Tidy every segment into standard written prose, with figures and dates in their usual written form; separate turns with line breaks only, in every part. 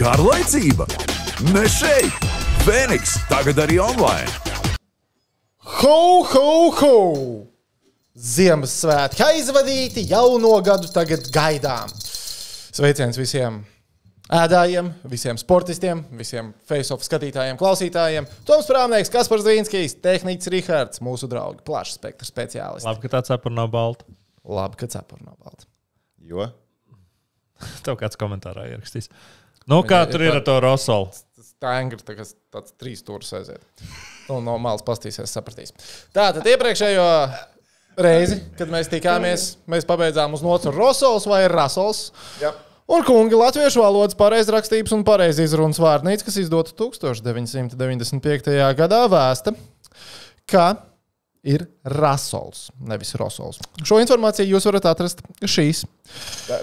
Garlaicība? Ne šeit! Fēniks tagad arī online!
Ho, ho, ho! Ziemassvētki aizvadīti, jauno gadu tagad gaidām. Sveiciens visiem ēdājiem, visiem sportistiem, visiem face-off skatītājiem, klausītājiem. Toms Prāvnieks, Kaspars Dvīnskijs, tehniķis Rihards, mūsu draugi, plašs spektra speciālisti.
Labi, ka tā cepura nav balta.
Labi, ka cepura nav balta.
Jo?
Tev kāds komentārā ierakstīs. Nu, kā tur ir ar to Rosolu?
Tā Engri tāds 3 stūrus aiziet. Un no malas pastīsies, sapratīs. Tātad iepriekšējo reizi, kad mēs tikāmies, mēs pabeidzām uz nots Rosols vai Rasols.
Jā.
Un kungi latviešu valodas pareizrakstības un pareizizrunas vārnīca, kas izdota 1995. gadā, vēsta, ka ir Rasols, nevis Rosols. Šo informāciju jūs varat atrast šīs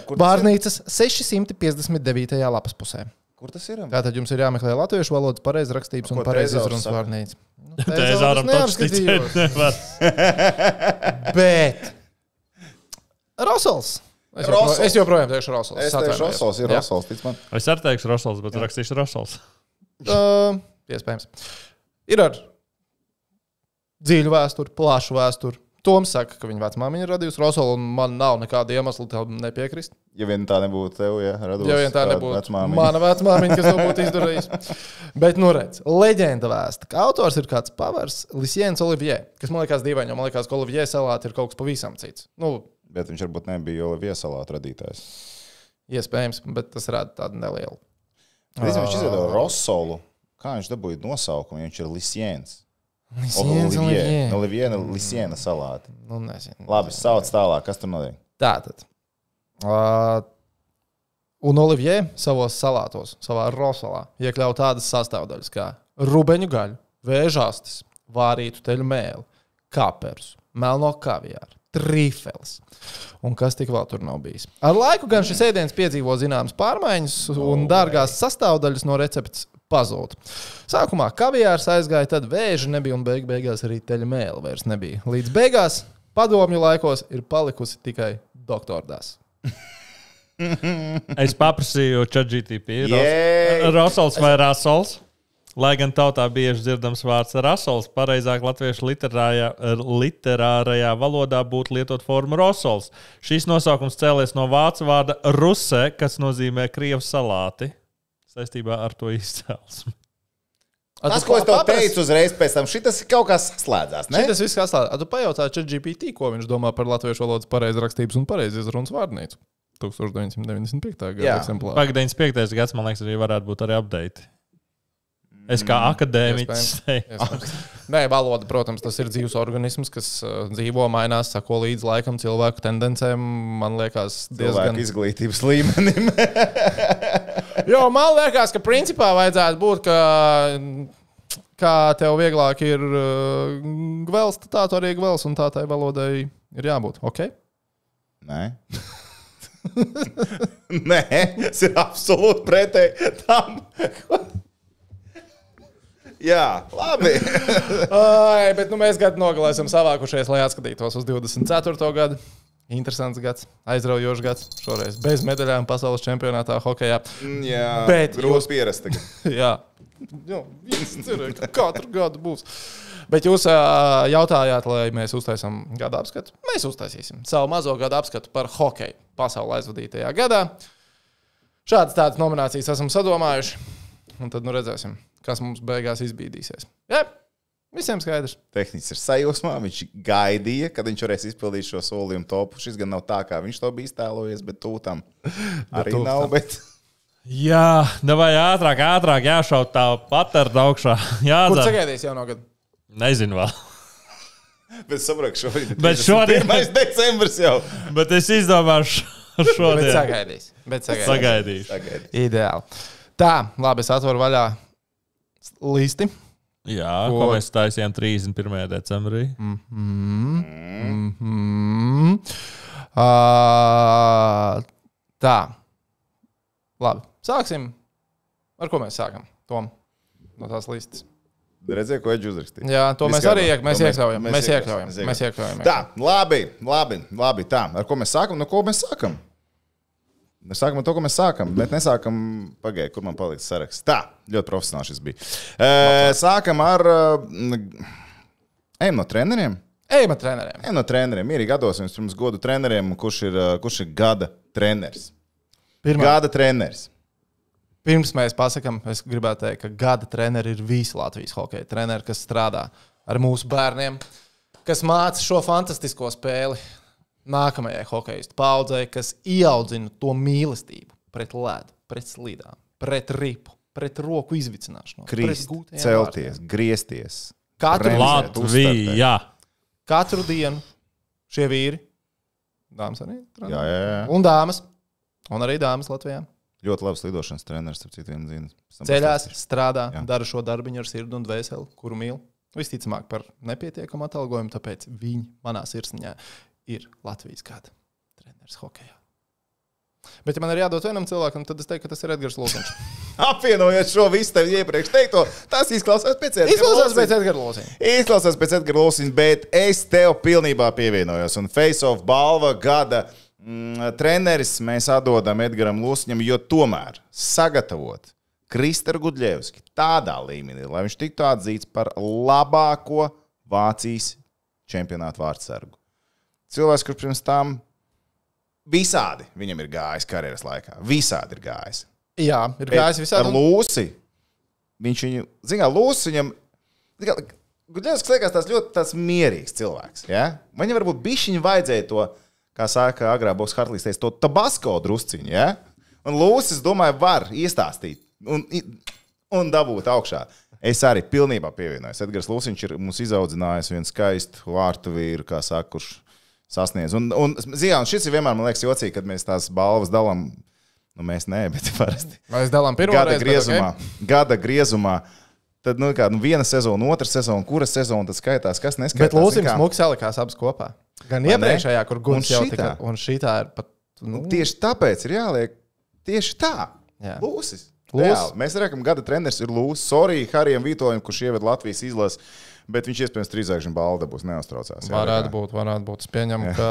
vārnīcas 659. lapas pusē.
Kur tas ir?
Tātad jums ir jāmeklē latviešu valodas pareizrakstības un pareizizrunas vārnīca.
Tēzāram taču ticēt nevar.
Bet Rosols. Es joprojām teikšu Rosols.
Es teikšu Rosols, ir Rosols, tic man.
Es arī teikšu Rosols, bet rakstīšu Rosols.
Iespējams. Ir ar dziļu vēsturi, plašu vēsturi. Toms saka, ka viņa vecmāmiņa ir radījusi Rosolu, un man nav nekāda iemesla tev nepiekrist.
Ja vien tā nebūtu tev, radus
ja vien tā nebūtu mana vecmāmiņa, kas to būtu izdarījusi. Bet, nu redz, leģenda vēsta, ka autors ir kāds pavars Lisiens Olivier, kas man liekas dīvaini, jo man liekas, ka Olivier salāti ir kaut kas pavisam cits. Nu,
bet viņš varbūt nebija Olivier salātu radītājs.
Iespējams, bet tas rāda tādu nelielu.
Viņš izveidoja Rosolu. Kā viņš dabūja nosaukumu, ja viņš ir Lisiens? Olivier Lisiena salāti.
Nu, nezinu.
Labi, sauc tālāk, kas tur notiek?
Tātad. Un Olivier savos salātos, savā rosolā, iekļauj tādas sastāvdaļas kā rubeņu gaļu, vēžastis, vārītu teļu mēli, kaperus, melno kaviāru, trīfeles. Un kas tik vēl tur nav bijis. Ar laiku gan šis ēdiens piedzīvo zināmas pārmaiņas un dārgās sastāvdaļas no receptes pazūd. Sākumā kaviārs aizgāja, tad vēža nebija un beigās arī teļa mēle vairs nebija. Līdz beigās padomju laikos ir palikusi tikai doktordās.
Es paprasīju ChatGPT. Rosols vai Rasols? Lai gan tautā bieži dzirdams vārds Rasols, pareizāk latviešu literārajā valodā būtu lietot formu Rosols. Šīs nosaukums cēlies no vācu vārda rusē, kas nozīmē krievu salāti, saistībā ar to izcelsmi.
Tas, ko es tev teicu uzreiz pēc tam, šitas kaut kas slēdzās, ne?
Šitas viss kā slēdzās. Tu pajautā ChatGPT, ko viņš domā par latviešu valodas pareizrakstības un pareizizrunas vārdnīcu. 1995. gada eksemplāru.
Pagaid, 95. gads, man liekas, arī varētu būt arī update. Es kā akadēmiķis teiktu.
Nē, valoda, protams, tas ir dzīves organisms, kas dzīvo, mainās, sako līdz laikam cilvēku tendencēm. Man liekas, diezgan...
Cilvēku izglītības līmenim.
Jo, man liekas, ka principā vajadzētu būt, kā tev vieglāk ir gvels, tā tu arī gvels, un tā tai valodai ir jābūt. Ok?
Nē. Nē, tas ir absolūti pretēji tam. Jā, labi.
Ai, bet mēs gadu nogalē esam savākušies, lai atskatītos uz 24. gadu. Interesants gads, aizraujošs gads. Šoreiz bez medaļām pasaules čempionātā hokejā.
Jā,
bet
grūti pierast tagad.
Jā, visi cerēja, ka katru gadu būs. Bet jūs jautājāt, lai mēs uztaisam gada apskatu. Mēs uztaisīsim savu mazo gada apskatu par hokeju pasaulē aizvadītajā gadā. Šādas tādas nominācijas esam sadomājuši. Un tad nu redzēsim, kas mums beigās izbīdīsies. Jā, visiem skaidrs.
Tehnicis ir sajūsmā, viņš gaidīja, kad viņš varēs izpildīt šo solījumu topu. Šis gan nav tā, kā viņš to bija iztēlojies, bet tūtam arī nav. Bet...
Jā, vai ātrāk jāšaut tā patarda augšā.
Kur sagaidīs jauno gadu?
Nezinu vēl.
Bet sapratu,
šodien
1. decembris jau.
Bet es izdomāšu šodien.
Bet
sagaidīšu.
Ideāli. Tā, labi, es atveru vaļā listi.
Jā, ko mēs taisījām 31. decembrī.
Tā. Labi, sāksim. Ar ko mēs sākam, Tom? No tās listas.
Redzēju, ko Edži uzrakstīja.
Jā, to mēs arī iekļaujam.
Tā, labi. Tā, ar ko mēs sākam? No ko mēs sākam? Sākam ar to, ko mēs sākam, bet nesākam, pagaid, kur man paliks saraksts. Tā, ļoti profesionāli šis bija. Sākam ar, ejam no treneriem.
Ejam ar treneriem.
Ejam no treneriem. Mierīgi atdosim pirms godu treneriem, kurš ir gada treneris. Gada treneris.
Pirms mēs pasakām, es gribētu teikt, ka gada treneri ir visi Latvijas hokeja treneri, kas strādā ar mūsu bērniem, kas māca šo fantastisko spēli nākamajai hokeistu paudzei, kas ieaudzina to mīlestību pret ledu, pret slīdām, pret ripu, pret roku izvicināšanu.
Krist, celties, griezties.
Latvija.
Katru dienu šie vīri, dāmas arī,
Jā.
un dāmas, un arī dāmas Latvijā.
Ļoti labs lidošanas treneris, starp citiem zīmes.
Ceļās, strādā, dara šo darbiņu ar sirdi un dvēseli, kuru mīl. Visticamāk par nepietiekamu atalgojumu, tāpēc viņi manā sirsniņā ir Latvijas gada treneris hokejā. Bet, ja man ir jādod vienam cilvēkam, tad es teiktu, ka tas ir Edgars Lūsiņš.
Apvienojot šo visu tev iepriekš teikto, tas izklausās pēc
Edgara Lūsiņa.
Izklausās pēc Edgara Lūsiņa, bet es tev pilnībā pievienojos. Un face-off balva gada treneris mēs atdodam Edgaram Lūsiņam, jo tomēr sagatavot Kristaru Gudļevski tādā līmenī, lai viņš tiktu atzīts par labāko Vācijas čempionātu vārdsargu. Cilvēks, kurš pirms tam visādi viņam ir gājis karjeras laikā. Visādi ir gājis.
Jā, ir gājis visādi.
Ar Lūsi. Viņš viņu, zināmā, Lūsi viņam, Gudļevskis liekas tāds mierīgs cilvēks. Ja? Viņam varbūt bišķiņu vajadzēja to, kā saka agrā Bobs Hartlīs teica, to tabasko drusciņu. Ja? Un Lūsis, domāju, var iestāstīt un dabūt augšā. Es arī pilnībā pievienojos. Edgars Lūsiņš ir mums izaudzinājis vienu skaistu vārtu vīru, kā saka, kurš sasniedz. Un šis ir vienmēr, man liekas, jocīgi, kad mēs tās balvas dalām. Nu, mēs nē, bet parasti.
Mēs dalām pirmo reizi.
Gada griezumā. Tad, viena sezona, otra sezona, kura sezona, tad skaitās, kas neskaitās.
Bet Lūsiņš muks salikās abas kopā. Gan iepriekšējā, kur Guns jau tika, un šitā ir pat...
Tieši tāpēc ir jāliek tieši tā.
Jā.
Lūsis. Reāli. Mēs rekam, gada treneris ir Lūsis. Sorry Harijam Vītojam, kurš ieved Latvijas izlases, bet viņš iespējams 3 balda būs, neuztraucās.
Varētu būt. Es pieņemu, ka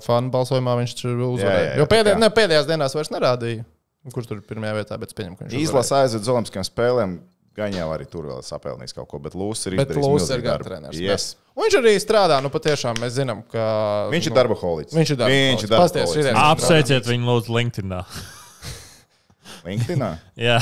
fanu balsojumā viņš uzvarēja. Jo pēdējās dienās vairs nerādīja, kurš tur ir pirmajā vietā, bet es pieņemu, ka viņš uzvarēja.
Izlasa aizved uz Olimpiskajām spēlēm, gan jau arī tur vēl sapelnījis kaut ko, bet Lūsis ir izdarījis milzīgi darbu.
Yes. Un viņš arī strādā, patiešām mēs zinām, ka...
Viņš ir darboholiķis.
Viņš ir darboholiķis.
Apsveiciet viņu lūdzu LinkedInā.
LinkedInā?
Jā,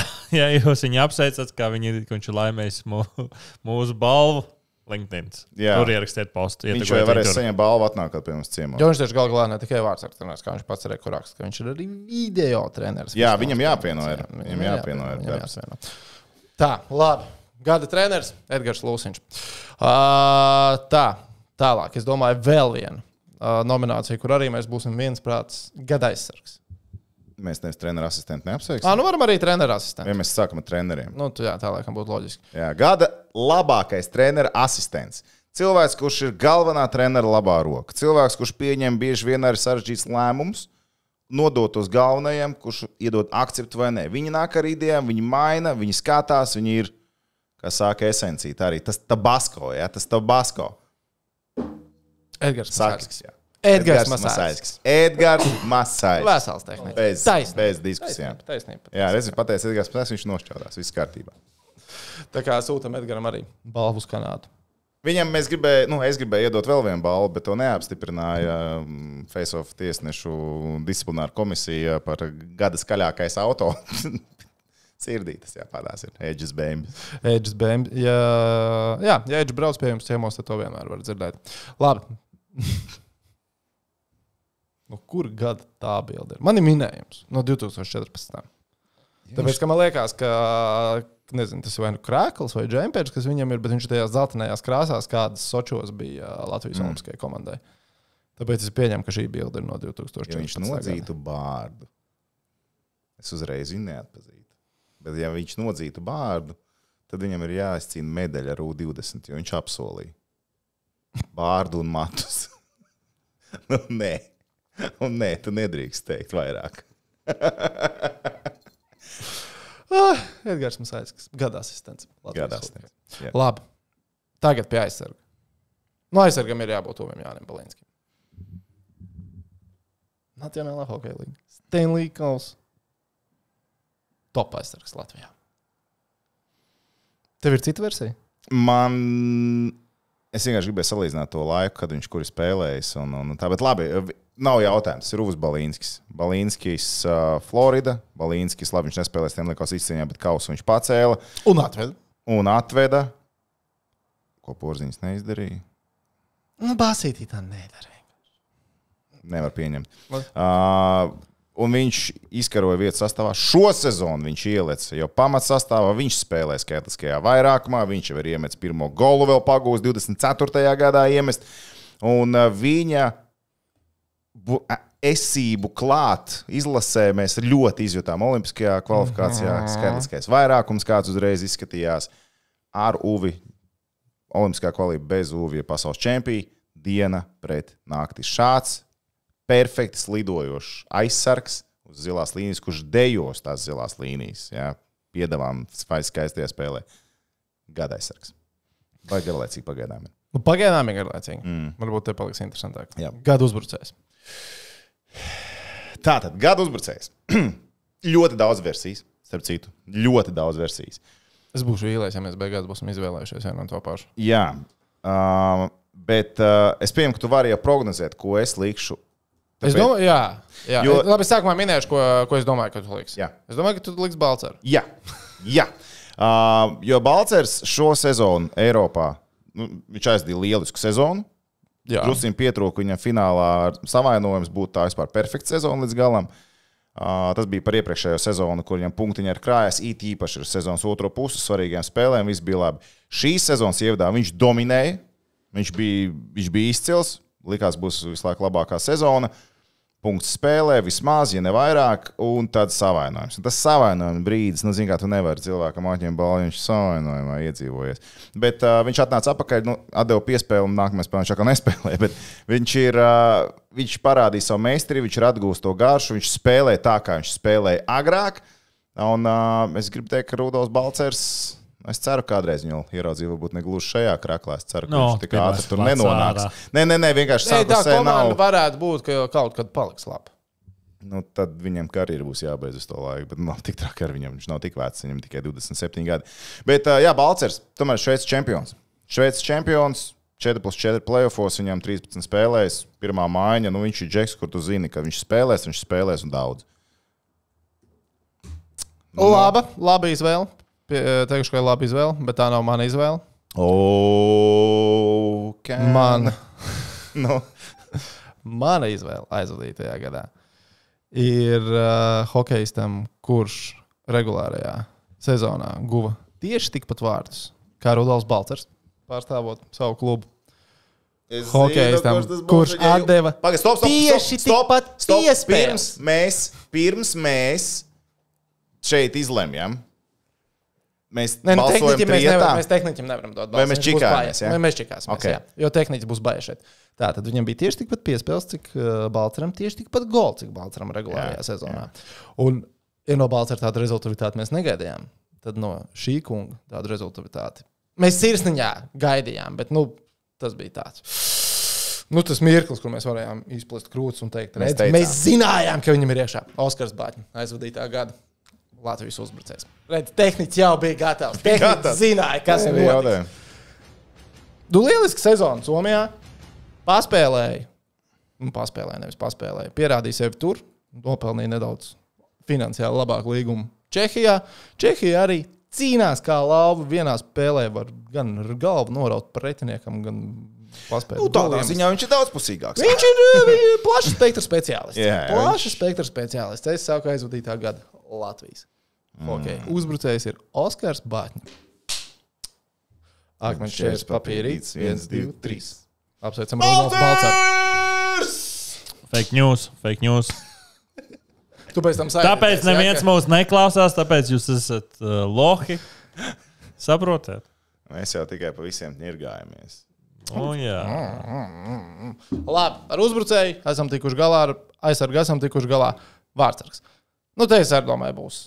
jūs viņu apsveicat, kā viņš ir laimējis mūsu balvu. LinkedIn. Tur ierakstiet postu.
Viņš jau varēs saņemt balvu atnākot pie mums ciemos.
Jo viņš tieši galā ne tikai vārdsargs treneris, kā viņš pats arī raksta, ka viņš ir arī video treneris.
Jā, viņam jāpieno.
Tā, labi. Gada treneris Edgars Lūsiņš. Tālāk, es domāju, vēl viena nominācija, kur arī mēs būsim viensprāts gada aizsargs.
Mēs nevis treneru asistentu neapsveiksim.
Varam arī treneru asistentu.
Ja mēs sākam ar treneriem.
Jā, tā laikam būtu loģiski.
Jā, gada labākais treneru asistents. Cilvēks, kurš ir galvenā trenera labā roka. Cilvēks, kurš pieņem bieži vien arī sarežģīts lēmums, nodot uz galvenajiem, kurš iedod akceptu vai nē. Viņi nāk ar idejām, viņi maina, viņi skatās, viņi ir, kā saka, esencija. Tā arī tas tabasko, jā, tas tabasko.
Edgars Masāļskis.
Edgars Masāļskis.
Vesels tehniski.
Bez diskusijām.
Taisnība.
Jā, redzi, pateicis Edgars Masāļskis, viņš nošķaudās. Viss kārtībā.
Tā kā sūtam Edgaram arī balvu uz Kanādu.
Viņam es gribēju iedot vēl vienu balvu, bet to neapstiprināja face-off tiesnešu disciplināra komisija par gada skaļākais auto. Sirdītas, pādās ir. Edžas Bēmbis.
Ja Edžas brauc pie jums ciemos, tad to vienmēr var dzirdēt. Labi. Kur gada tā bilde ir? Man ir minējums no 2014. Tāpēc, ka man liekas, ka nezinu, tas ir vai nu krēkls vai džempers, kas viņam ir, bet viņš tajās zeltainajās krāsās, kādas Sočos bija Latvijas Olimpiskajai komandai. Tāpēc es pieņemu, ka šī bilde ir no 2014.
Ja viņš nodzītu bārdu, es uzreiz viņu neatpazītu. Bet ja viņš nodzītu bārdu, tad viņam ir jāizcīna medaļa ar U20, jo viņš apsolīja bārdu un matus. Nē, tu nedrīkst teikt vairāk.
Edgars Masāļskis, gada asistents.
Jā.
Labi. Tagad pie aizsarga. No aizsargam ir jābūt Uvim Jānim Balīnskim. Nacionālā hokeja līga. Stanley Kauss. Top aizsargs Latvijā. Tev ir cita versija?
Es vienkārši gribēju salīdzināt to laiku, kad viņš kur ir spēlējis. Un tā, bet labi, nav jautājums. Tas ir Uvis Balīnskis. Balīnskis Florida. Balīnskis, labi, viņš nespēlēs Stanley Kausa izcīņā, bet kausu viņš pacēla. Un atveda. Ko Porziņš neizdarīja?
Nu, Bāsītī tā nedarīja.
Nevar pieņemt. Un viņš izkaroja vietu sastāvā. Šo sezonu viņš ielica, jo pamats sastāvā viņš spēlē skaitliskajā vairākumā. Viņš jau ir iemetis pirmo golu, vēl pagūst 24. gadā iemest. Un viņa esību klāt izlasē mēs ļoti izjutām olimpiskajā kvalifikācijā. Skaitliskais vairākums, kāds uzreiz izskatījās ar Uvi. Olimpiskā kvalitāte bez Uvi ir pasaules čempija. Diena pret nakti. Šāds perfekti slidojošs aizsargs uz zilās līnijas, kurš dejos tās zilās līnijas. Jā, piedāvām skaistajā spēlē. Gada aizsargs. Vai garlaicīgi pagaidām?
Nu, pagaidām ir garlaicīgi. Varbūt te paliks interesantāk.
Jā.
Gada uzbrucējs.
Tātad, gada uzbrucējs. Ļoti daudz versijas, starp citu. Ļoti daudz versijas.
Es būšu īlais, ja mēs beigās būsim izvēlējušies vienu no to pašu.
Jā, bet es pieņemu, ka tu vari jau prognozēt, ko es likšu.
Es domāju, jā. Labi, sākumā minēšu, ko es domāju, ka tu liksi.
Jā.
Es domāju, ka tu liksi Balceru.
Jā. Jo Balcers šo sezonu Eiropā, viņš aizdīja lielisku sezonu. Drusciņ pietrūka viņam finālā ar savainojums, būtu tā vispār perfekta sezona līdz galam. Tas bija par iepriekšējo sezonu, kur viņam punktiņi ir krājās, īpaši ir sezonas otro pusi, svarīgiem spēlēm, viss bija labi. Šīs sezonas ievadā viņš dominēja, viņš bija izcils, likās būs visu laiku labākā sezona. Punkts spēlē vismaz, ja ne vairāk, un tad savainojums. Un tas savainojuma brīdis, zin kā tu nevari cilvēkam atņemt balvu, viņš savainojumā iedzīvojies. Bet viņš atnāca atpakaļ, atdeva piespēli, un nākamajā spēlē viņš atkal nespēlē. Bet viņš parādīja savu meistari, viņš ir atgūst to garšu, viņš spēlē tā, kā viņš spēlēja agrāk. Un es gribu teikt, ka Rudolfs Balcers, es ceru, kādreiz viņu ieraudzīju, varbūt negluži šajā kraklā. Es ceru, ka viņš tik ātri tur nenonāks. Nē, vienkārši
sākusē nav. Tā komanda varētu būt, ka kaut kad paliks labi.
Tad viņam karjeru būs jābeidz uz to laiku, bet nav tik traki ar viņam. Viņš nav tik vecs, viņam tikai 27 gadi. Bet jā, Balcers, tomēr Šveices čempions. Šveices čempions, 4+4 playoffos, viņam 13 spēlēs, pirmā mājiņa, viņš ir džeks, kur tu zini, ka viņš spēlēs un daudz.
Laba izvēle. Teikšu, ka ir laba izvēle, bet tā nav mana izvēle. Mana izvēle aizvadītajā gadā ir hokejistam, kurš regulārajā sezonā guva tieši tikpat vārdus kā Rudolfs Balcers, pārstāvot savu klubu. Hokejistam, kurš atdeva tieši tikpat iespējas.
Pirms mēs šeit izlemjam. Mēs
tehniķim nevaram dot balsu.
Vai mēs čikāmies?
Mēs čikāsimies, okay. Jā. Jo tehniķis būs baļš šeit. Tātad viņam bija tieši tikpat piespēles, cik Balceram, tieši tikpat goli, cik Balceram regulārajā sezonā. Un, ja no Balcera tādu rezultātu mēs negaidījām, tad no šī kunga tādu rezultātu mēs sirsniņā gaidījām, bet, tas bija tāds. Tas mirklis, kur mēs varējām izplest krūtis un teikt, mēs zinājām, ka viņam ir iekšā Oskars Bāķņa aizvadītā gada. Latvijas uzbrucējs. Tehniķis jau bija gatavs. Tehniķis zināja, kas ir notiks. Lieliski sezonu Somijā. Paspēlēja. Nevis paspēlēja. Pierādīja sevi tur. Nopelnīja nedaudz finansiāli labāku līgumu Čehijā. Čehija arī cīnās kā lauva. Vienā spēlē var gan galvu noraut pretiniekam, gan paspēlēt.
Tādā ziņā viņš ir daudzpusīgāks.
Viņš ir plaša spektra speciālists. Plaša spektra speciālists. Es sāku aizvadītā gada Latvijas. Okay. Uzbrucējs ir Oskars Bāķņa. Akmeņš šķērs papīrīts. 1, 2, 3. Apsveicam Rudolfs Balcers.
Fake news.
Tāpēc
neviens mūs neklausās, tāpēc jūs esat lohi. Saprotiet?
Mēs jau tikai pa visiem ņirgājamies.
Jā.
Labi, ar uzbrucēju esam tikuši galā, ar aizsargu esam tikuši galā. Vārtsargs. Te es arī domāju būs.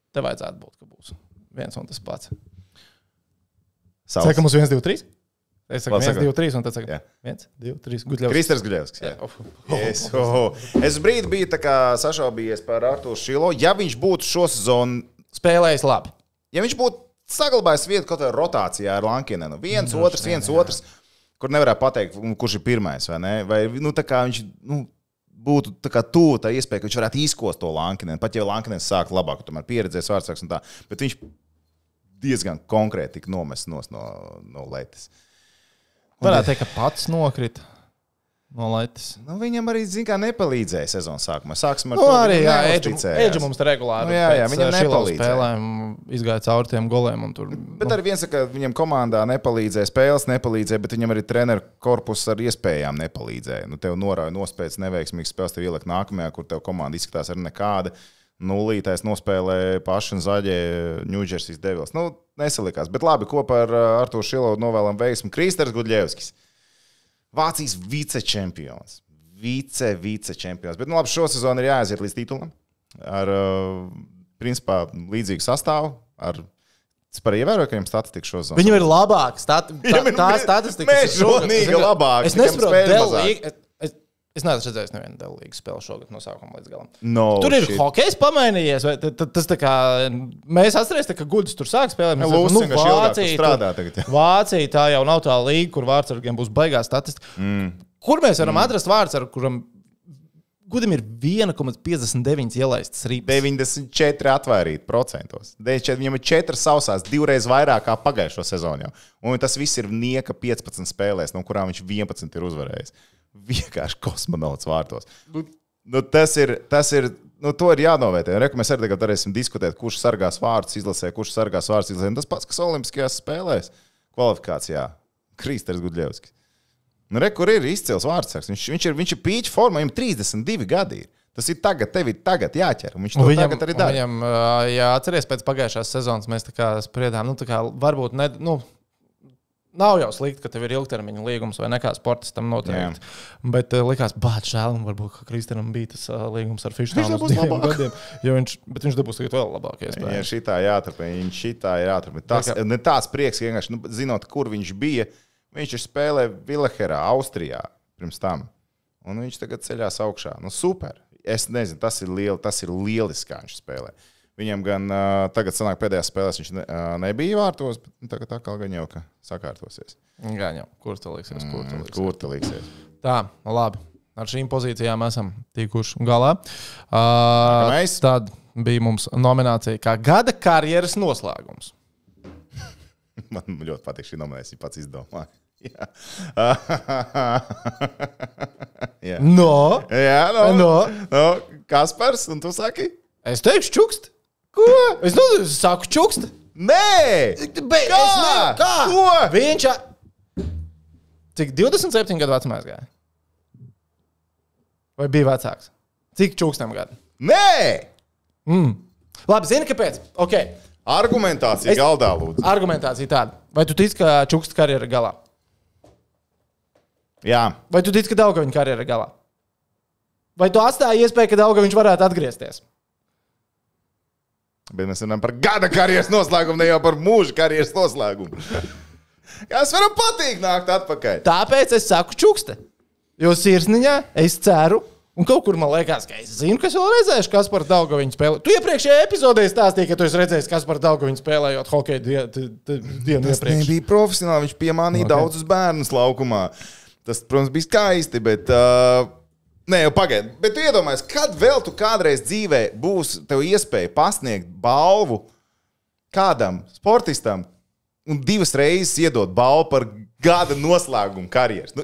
Te vajadzētu būt, ka būs viens un tas pats. Sekam uz 1, 2, 3? Es saku 1, 2, 3, un tad saku
Jā.
1, 2, 3. Gudļevskis.
Kristers Guļevskis. Es brīdi biju tā kā sašaubījies par Artūru Šilo. Ja viņš būtu šo sezonu,
Spēlējis labi.
ja viņš būtu saglabājis vietu kaut kādā rotācijā ar Lankinenu, viens, otrs, kur nevarētu pateikt, kurš ir pirmais, vai ne? Vai, tā kā viņš, būtu tā kā tuvu tā iespēja, ka viņš varētu izkost to Lankinenu. Pat ja Lankinens sāk labāk, tomēr pieredzēs vārdsargs un tā. Bet viņš diezgan konkrēti tika nomests no letes.
Varētu teikt, ka pats nokrita no letes.
Viņam arī, zin kā, nepalīdzēja sezonas sākumā. Sāksim ar
Nu,
to,
arī, jā,
neuzticējās.
Edža mums te regulāri.
Jā, viņam nepalīdzēja.
Spēlēm izgāja cauri tiem goliem. Un tur,
Bet arī viens, ka viņam komandā nepalīdzēja, spēles nepalīdzēja, bet viņam arī treneru korpus ar iespējām nepalīdzēja. Tev norauja nospēc neveiksmīgas spēles, tev ieliek nākamajā, kur tev komanda izskatās ar nekāda. Nulītais nospēlēja paši un zaļie New Jersey Devils. Nesalikās. Bet labi, kopā ar Artūru Šilovu novēlam veiksmu. Kristers Guļevskis. Vācijas vicečempions. Vicečempions. Bet labi, šo sezonu ir jāaiziet līdz titulam. Ar, principā, līdzīgu sastāvu. Es par ievēroju, ka viņam statistika šo sezonu.
Viņam ir labāk. Tā statistika.
Mežonīgi labāk.
Es nesaprotu, Es neesmu redzējis nevienu Dēlīgas spēli šogad no sākuma līdz galam. Tur ir hokejs pamainījies. Tas tā kā mēs atcerēsimies, ka Guļs tur sāk spēlēt. Vācija tā jau nav tā līga, kur vārdsargiem būs baigā statistika. Kur mēs varam atrast vārdsargu, kuram Gudim ir 1,59 ielaistas rīpas?
94 atvairīt procentos. Viņam ir 4 sausās, 2 reizes vairāk kā pagājušo sezonu jau. Un tas viss ir nieka 15 spēlēs, no kurām viņš 11 ir uzvarējis. Vienkārši kosmonauts vārtos. Tas ir to ir jānovērtē. Mēs arī tagad varēsim diskutēt, kurš sargās vārdus izlasē, kurš sargās vārdus izlasē. Tas pats, kas Olimpiskajās spēlēs kvalifikācijā. Kristers Guļevskis. Kur ir izcils vārdsargs? Viņš ir pīķa formā, viņam 32 gadi ir. Tas ir tagad, tev ir tagad jāķer. Viņš to tagad arī dara.
Viņam, ja atceries pēc pagājušās sezonas, mēs tā kā spriedām, varbūt nav jau slikti, ka tev ir ilgtermiņa līgums vai nekā sportistam noteikti. Bet likās, žēl, un varbūt Kristenam bija tas līgums ar Fištānu uz 2 gadiem. Bet viņš dabūs tagad vēl labāk iespēju.
Ja šitā jāturpina. Tas ne tāds prieks, vienkārši, zinot, kur viņš bija. Viņš ir spēlē Vileherā, Austrijā pirms tam. Un viņš tagad ceļās augšā. Super. Es nezinu, tas ir lieliski, kā viņš spēlē. Viņam gan tagad sanāk pēdējās spēlēs viņš nebija vārtos, bet tagad atkal gan jau, ka sakārtosies.
Gan jau, kur te liksies. Tā, labi. Ar šīm pozīcijām esam tikuši galā. Tad bija mums nominācija kā gada karjeras noslēgums.
Man ļoti patīk šī nominācija, ja pats izdomāju. Jā. No. Kaspars, un tu saki?
Es teikšu čukst.
Ko?
Es saku čukst.
Nē!
Kā?
Ko?
Viņš cik 27 gadu vecumā gāja? Vai bija vecāks? Cik čukstam gadu?
Nē!
Labi, zini, kāpēc? Okay.
Argumentācija galdā, lūdzu.
Argumentācija tāda. Vai tu tici, ka čuksta karjera galā?
Jā.
Vai tu tici, ka Daugaviņa karjera galā? Vai tu atstāji iespēju, ka Daugaviņš varētu atgriezties?
Bet mēs runājam par gada karjeras noslēgumu, ne jau par mūža karjeras noslēgumu. Kas varam patīk nākt atpakaļ?
Tāpēc es saku čukste. Jo sirsniņā es ceru, un kaut kur man liekas, ka es zinu, ka es vēl redzēšu, kas par Daugaviņu spēlē. Tu iepriekšējā epizodē stāstīji, ka tu esi redzējis, kas par Daugaviņu spēlējot hokeju dienu iepriekš. Tas
nebija profesionāli, viņš piemānīja daudzus bērnus laukumā. Tas, protams, bija skaisti, bet... Nē, jau pagaidi. Bet tu iedomājies, kad vēl tu kādreiz dzīvē būs tev iespēja pasniegt balvu kādam sportistam un 2 reizes iedot balvu par gada noslēgumu karjeras.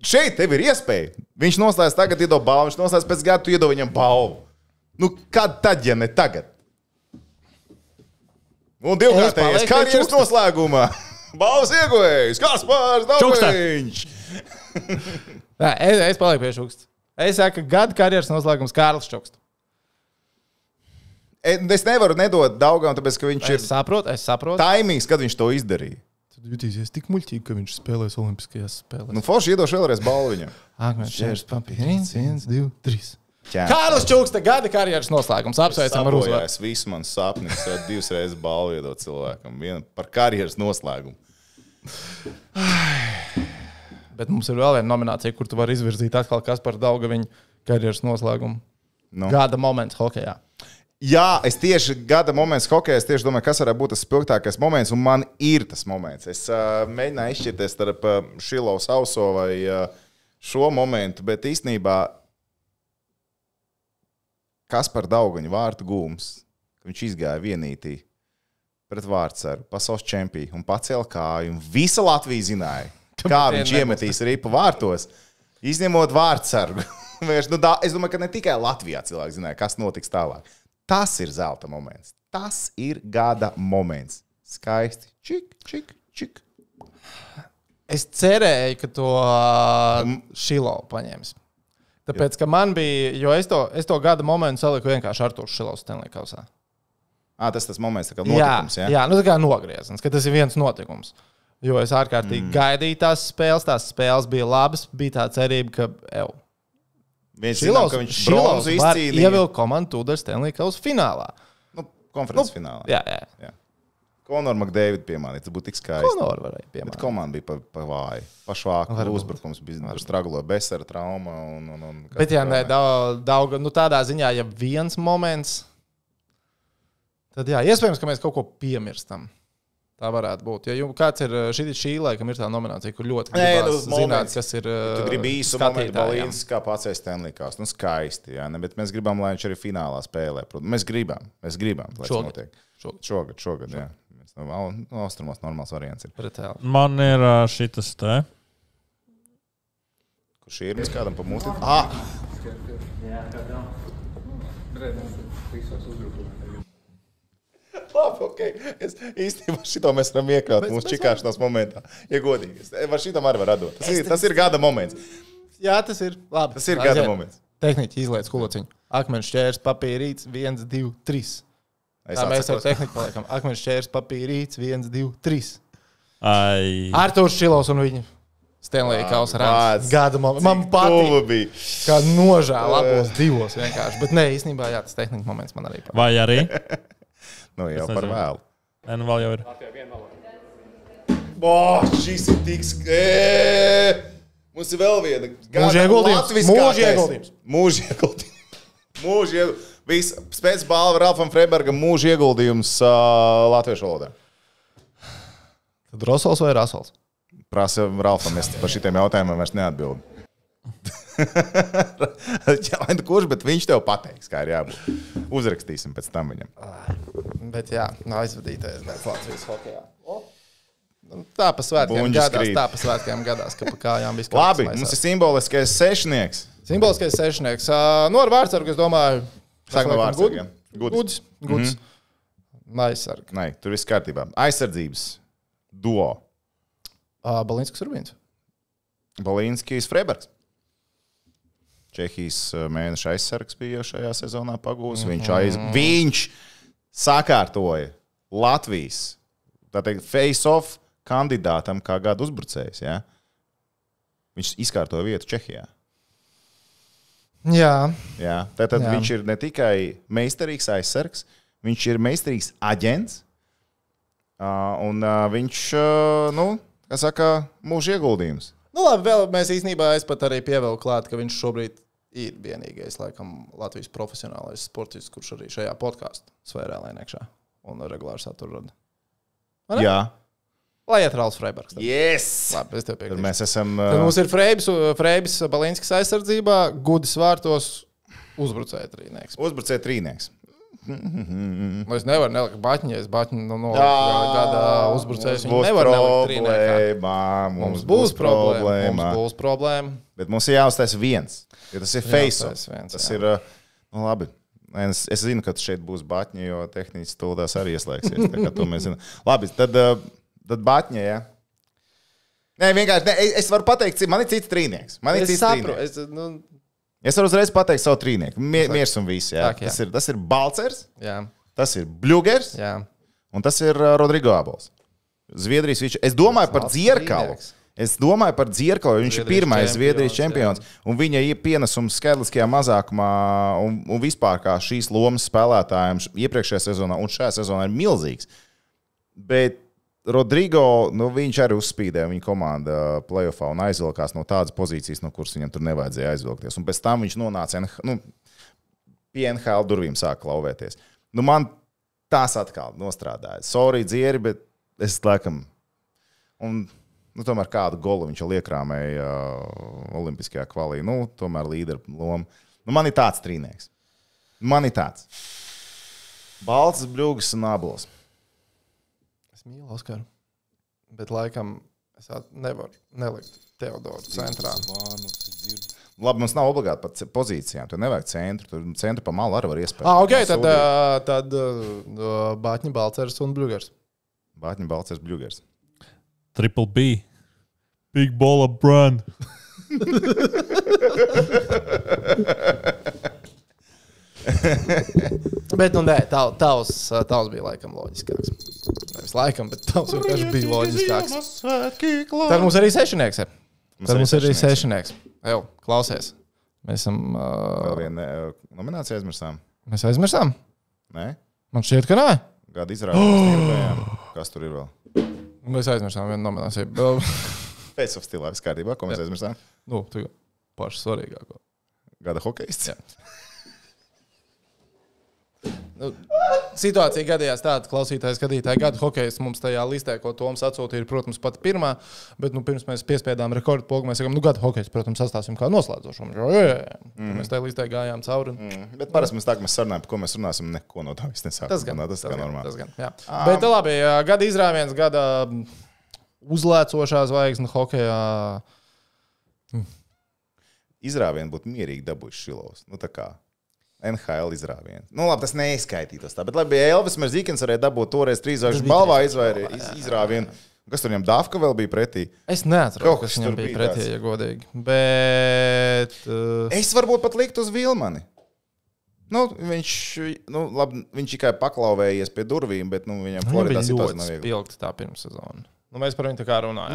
Šeit tev ir iespēja. Viņš noslēdz tagad, iedod balvu, viņš noslēdz pēc gada, tu iedod viņam balvu. Kad tad, ja ne tagad? Un 2-kārtējais karjeras noslēgumā. Balvas ieguvējs, Kaspars Daugaviņš.
Es palieku pie čuksta. Es saku, ka gada karjeras noslēgums Kārlis Čukst.
Es nevaru nedot Daugam, tāpēc, ka viņš ir...
Es saprotu.
Taimings, kad viņš to izdarīja.
Tad jutīsies tik muļķīgi, ka viņš spēlēs Olimpiskajās spēlēs.
Forši iedošu vēlreiz balvu viņam.
Šķērs papīri. 1, 2, 3. Kārlis Čuksta, gada karjeras noslēgums. Apsveicam ar uzvaru.
Es visu manu sapnis 2 reizes balvu iedot cilvēkam. Vienu par karjeras noslēgumu.
Bet mums ir vēl viena nominācija, kur tu vari izvirzīt atkal Kasparu Daugaviņu karjeras noslēgumu.
Nu.
Gada moments hokejā.
Jā, es tieši gada moments hokejā, es tieši domāju, kas varētu būt tas spilgtākais moments, un man ir tas moments. Es mēģināju izšķirties starp Šilovu Sauso vai šo momentu, bet īstenībā Kasparu Daugaviņu vārtu gūms, viņš izgāja vienītī pret Vārtsaru, pasaules čempionu un pacēla kāju, un visa Latvija zināja, kā viņš iemetīs ripu vārtos, izņemot Vārtsaru. Es domāju, ka ne tikai Latvijā cilvēki zināja, kas notiks tālāk. Tas ir zelta moments. Tas ir gada moments. Skaisti. Čik, čik, čik.
Es cerēju, ka to Šilovu paņems. Tāpēc, ka man bija, jo es to gada momentu saliku vienkārši Artūrs Šilovs Stanley Kausā.
Tas moments, tā kā notikums, jā?
Jā, tā kā nogriezens, ka tas ir viens notikums. Jo es ārkārtīgi gaidīju tās spēles bija labas, bija tā cerība, ka
Zinām, ka viņš bronzu izcīnīja.
Ievilka komandu tūdaļ Stanley Kausa finālā.
Konferences finālā.
Jā.
Konor McDavid piemānīt, tas būtu tik skaisti.
Konor varēja piemānīt.
Bet komanda bija pa vāju. Pašvāku uzbrukums bija straglo Besera trauma.
Bet jā, daudz, tādā ziņā, ja viens moments, tad jā, iespējams, ka mēs kaut ko piemirstam. Tā varētu būt. Ja kāds ir šī laikam ir tā nominācija, kur ļoti gribās zināt, kas ir
tu gribi īsu momentu Balīns, kā pacēs Stanley Kausu. Skaisti, jā, ne, bet mēs gribam, lai viņš arī finālā spēlē. Mēs gribam, lai tas notiek. Šogad, jā. Austrumos normāls variants ir.
Man ir šitas te.
Kur šī ir mēs kādam pamūti? Labi, ok. Īstenībā šito mēs varam iekļaut mūsu čikāšanās momentā. Ja godīgi. Šitam arī var atdot. Tas ir gada moments.
Jā, tas ir. Labi.
Tas ir gada moments.
Tehniķi izliec kulociņu. Akmeņš šķērs, papīrīts, 1, 2, 3. Tā mēs ar tehniku paliekam. Akmeņš šķērs, papīrīts, 1, 2, 3. Artūrs Šilovs un viņa Stanley Kausa rāds. Gada moments. Man patīk. Kā nožēl abos divos vienkārši. Bet nē, īstenībā jā, tas tehnikas moments man arī patīk.
Vai arī?
Nu jau par vēlu.
Nu vēl jau ir.
Šis ir tik Mums ir vēl viena. Mūža ieguldījums. Pēc balva Ralfam Freibergam mūža ieguldījums latviešu valodā.
Tad Rosols vai Rasols?
Prasa Ralfam, es par šitiem jautājumiem vairs neatbildu. Kurš, bet viņš tev pateiks, kā ir jābūt. Uzrakstīsim pēc tam viņam.
Bet jā, aizvadītais pēc Latvijas hokejā. Tā pa svētkiem gadās, ka pa kājām viss kaut kas
labi, mums ir simboliskais sešnieks.
Simboliskais sešnieks. Ar Vārtsargu, es domāju,
sāk no Vārtsargiem.
Guds. Aizsargi.
Nē, tur viss kārtībā. Aizsardzības duo.
Balīnskis Rubīns.
Balīnskis Freibergs. Čehijas mēneša aizsargs bija šajā sezonā pagūs. Viņš sakārtoja Latvijas face-off kandidātam kā gada uzbrucējs. Ja? Viņš izkārtoja vietu Čehijā. Jā. Tātad viņš ir ne tikai meistarīgs aizsargs, viņš ir meistarīgs aģents. Un viņš, kā saka, mūža ieguldījums.
Labi, vēl mēs īstenībā es pat arī pievēlu klāt, ka viņš šobrīd ir vienīgais, laikam, Latvijas profesionālais sportists, kurš arī šajā podkāstu sfērā lēn iekšā un regulāri saturu rada.
Jā.
Lai iet Ralfs Freibergs.
Yes!
Labi, es tev piekrītu.
Mēs esam...
Tad mums ir Freibis Balīnskis aizsardzībā, Gudis vārtos, uzbrucēja trīnieks.
Uzbrucēja trīnieks.
Es nevaru nelikt Baķņai, es Baķņu gada uzbrucējs. Viņi nevar nelikt trīniekā. Mums būs problēma.
Bet mums ir jāuztais viens. Jo tas ir face-off. Tas ir, labi. Es zinu, ka šeit būs Baķņa, jo tehniski stūdās arī ieslēgsies. Tā kā to mēs zinām. Labi, tad Baķņa, jā. Nē, vienkārši, es varu pateikt, man ir cits trīnieks. Es varu uzreiz pateikt savu trīnieku. Miers un viss, jā. Tas ir Balcers, tas ir Bļugers, un tas ir Rodrigo Abols. Zviedrijas viņš. Es domāju par Dzierkalu. Viņš ir pirmais Zviedrijas čempions, un viņa pienesums skaitliskajā mazākumā un vispār kā šīs lomas spēlētājiem iepriekšējā sezonā un šajā sezonā ir milzīgs. Bet Rodrigo, viņš arī uzspīdēja viņa komanda playoffā un aizvilkās no tādas pozīcijas, no kuras viņam tur nevajadzēja aizvilkties. Un pēc tam viņš nonāca pie NHL durvīm sāka klauvēties. Man tās atkal nostrādāja. Sorry, dzieri, bet es laikam... Un, tomēr kādu golu viņš jau iekrāmēja olimpiskajā kvalī. Tomēr līderu loma. Man ir tāds trīnieks. Man ir tāds. Balts, bļugas un abols.
Es mīlu Oskaru, bet laikam es nevaru nelikt Teodoru centrā.
Labi, mums nav obligāti pat pozīcijām. Tur nevajag centru. Tur centru pa malu arī var iespēja.
Tad Bāķņa, Balcers un Bļugers.
Bāķņa, Balcers, Bļugers.
Triple B. Big Ball of Brand.
Bet, tavs bija laikam loģiskāks. Nevis laikam, bet tavs vienkārši bija loģiskāks. Tad mums arī sešinieks ir. Jau, klausies. Mēs esam...
Vēl viena nominācija aizmirsām?
Mēs aizmirsām?
Nē?
Man šķiet, ka nē.
Gada izrādījums. Kas tur ir vēl?
Mēs aizmirsām vienu nomināciju.
Pēc of stilā, viss kārtībā. Ko mēs aizmirsām?
Pašu svarīgāko.
Gada hokejists?
Jā. Situācija gadījās tāda, skatītāji gada hokejs mums tajā listē, ko Toms atsūtīja, protams, pat pirmā, bet pirms mēs piespiedām rekordu pogu, mēs sakām, gada hokejs, protams, sastāsim kā noslēdzošo. Mēs tajā listē gājām cauri.
Bet parasti mēs sarunājam, par ko mēs runāsim, neko no tā viss nesākam. Tas kā normāli.
Tas gan, jā. Bet labi, gada izrāviens, gada uzlēcošā zvaigzne hokejā.
Izrāvieni būtu mierīgi dabūjuši Šilovs. Tā kā. NHL izrāviens. Labi, tas neizskaitītos tā, bet labi, Elvis Merzikins varēja dabūt toreiz 3 zvaigžņu balvā izrāvienu. Kas tur viņam Dafka vēl bija pretī?
Es neatceros, kas viņam bija pretī, ja godīgi. Bet...
Es varbūt pat liktu uz Vilmani. Viņš tikai paklauvējies pie durvīm, bet viņam Floridā situācija nav viegli.
Spilgti tā pirms sezonu. Mēs par viņu tā kā runājam.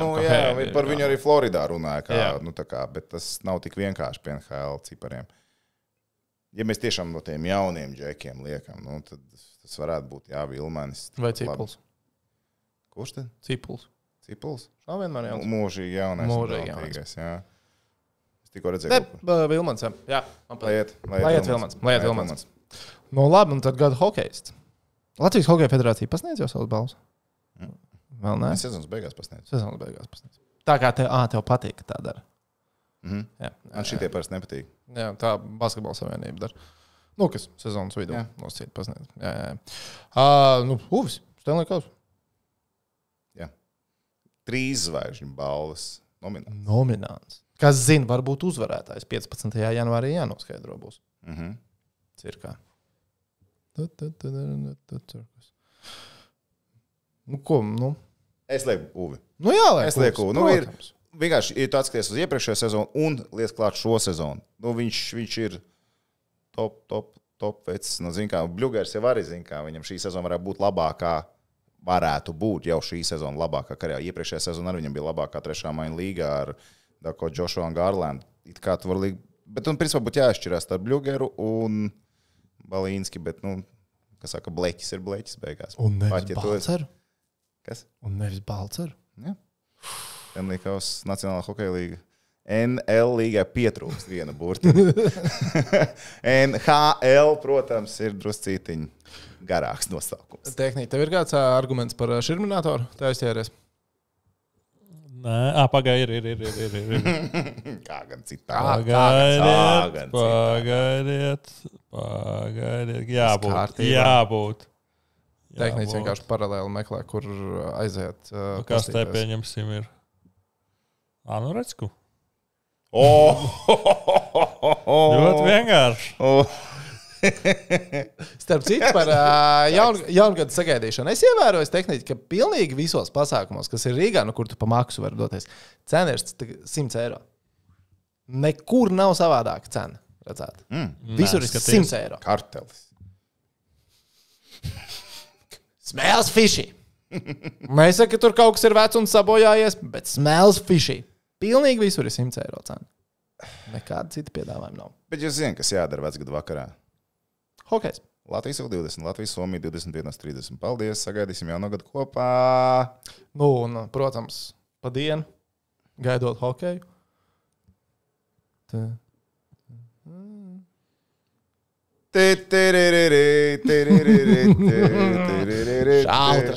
Par viņu arī Floridā runāja, bet tas nav tik vienkārši pie NHL cipariem. Ja mēs tiešām no tiem jauniem džekiem liekam, tad tas varētu būt, Vilmanis.
Vai Cipuls?
Kurš tad?
Cipuls. Nav vienmēr jauns.
Mūžīgi jaunais.
Mūžīgi jaunais.
Jā. Es tikko redzēju.
Vilmans, jā.
Laiet Vilmans.
Labi, un tad gada hokejists. Latvijas Hokeja federācija pasniedz jau savus balvas? Vēl nē?
Sezonas beigās pasniedz.
Tā kā tev patīk, ka tā dara.
Man šitie parasti nepatīk.
Jā, tā basketbola savienība dara. Kas sezonas vidū nosacīt pasniedz. Jā. Uvis, Stanley Kauss.
Jā. 3 zvaigžņu balvas
nominants. Kas zina, varbūt uzvarētājs 15. janvārī jānoskaidro būs. Cirkā.
Es lieku Uvi.
Es
lieku Uvi. Vienkārši ir tāds, ka es uz iepriekšējo sezonu un liec klāt šo sezonu. Viņš ir top vecs. Bļugers jau arī zina, ka viņam šī sezona varētu būt labākā, varētu būt jau šī sezona labākā karjerā. Iepriekšējā sezona arī viņam bija labākā 3. maiņa līgā ar Dako Joshua un Garlandu. Bet, principā, būtu jāizšķirās ar Bļugeru un Balīnski, bet, kas saka, bleķis ir bleķis beigās.
Un nevis Balceru?
Kas?
Un nevis Balceru?
Jā. Stanley Kauss Nacionālā hokeja līga. NL līgai pietrūkst viena burta. NHL, protams, ir druscītiņ garāks nosaukums.
Tehniski, tev ir kāds arguments par širminātoru? Tā aizķēries.
Nē, pagaid, ir.
Kā gan citā.
Pagaidiet. Jābūt.
Tehniski vienkārši paralēli meklē, kur aiziet.
Kas te pieņemsim ir? Redz, ļoti vienkārši.
Starp citu, par jaungada sagaidīšanu. Es ievēroju tehniski, ka pilnīgi visos pasākumos, kas ir Rīgā, kur tu pa maksu vari doties, cena ir 100 eiro. Nekur nav savādāka cena. Redzēt. Visur ir 100 eiro.
Kartelis.
Smells fishy. Nesaka, ka tur kaut kas ir vecs un sabojājies, bet smells fishy. Pilnīgi visur ir 100 eiro cena. Nekāda cita piedāvājuma nav.
Bet jūs zināt, kas jādara vecgadu vakarā?
Hokejs.
Latvijas U20, Latvijas Somija 21.30. Paldies, sagaidīsim jaunu gadu kopā.
Nu, un, protams, pa dienu, gaidot hokeju.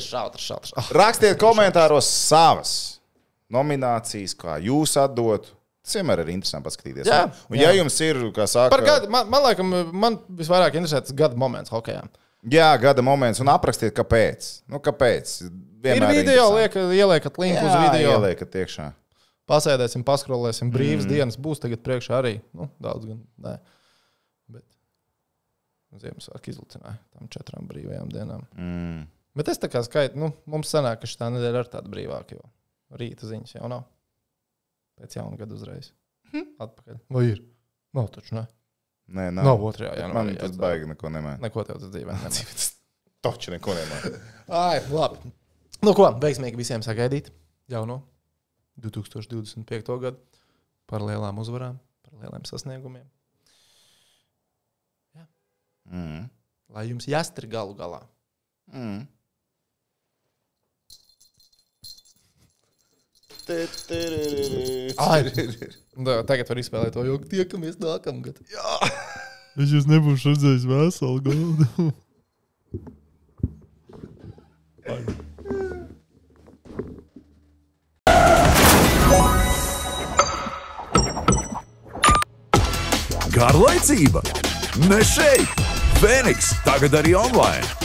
Šautrs.
Rakstiet komentāros savas nominācijas, kā jūs atdot. Tas vienmēr ir interesanti paskatīties.
Jā,
un, ja jums ir, kā saka...
Par gadu, man visvairāk interesē tas gada moments hokejā.
Jā, gada moments, un aprakstiet, kāpēc. Kāpēc?
Vienmēr ir video, ieliekat linku uz video.
Ieliekat iekšā.
Pasēdēsim, paskrolēsim, brīvas dienas būs tagad priekšā arī. Daudz gan, nē. Bet Ziemassvētku izlucināja tam 4 brīvajām dienām. Bet es tā kā skaitu, mums sanāk, ka šitā nedēļa ir tāda brīvāka, jo rīta ziņas jau nav. Pēc jauna gada uzreiz. Atpakaļ. Vai ir? Nav taču, ne?
Nē,
nav 2. janvārī.
Man tas baigi neko nemēr.
Neko tev tas dzīvē nemēr.
Toči neko nemēr.
Ai, labi. Nu ko, veiksmīgi visiem sagaidīt jauno 2025. gadu par lielām uzvarām, par lieliem sasniegumiem. Jā. Lai jums jāstri galu galā. Tagad var izspēlēt to, jo tiekamies nākamgad. Jā!
Es jūs nebūšu redzējis veselu gadu.
Garlaicība? Ne šeit! Fēniks tagad arī online!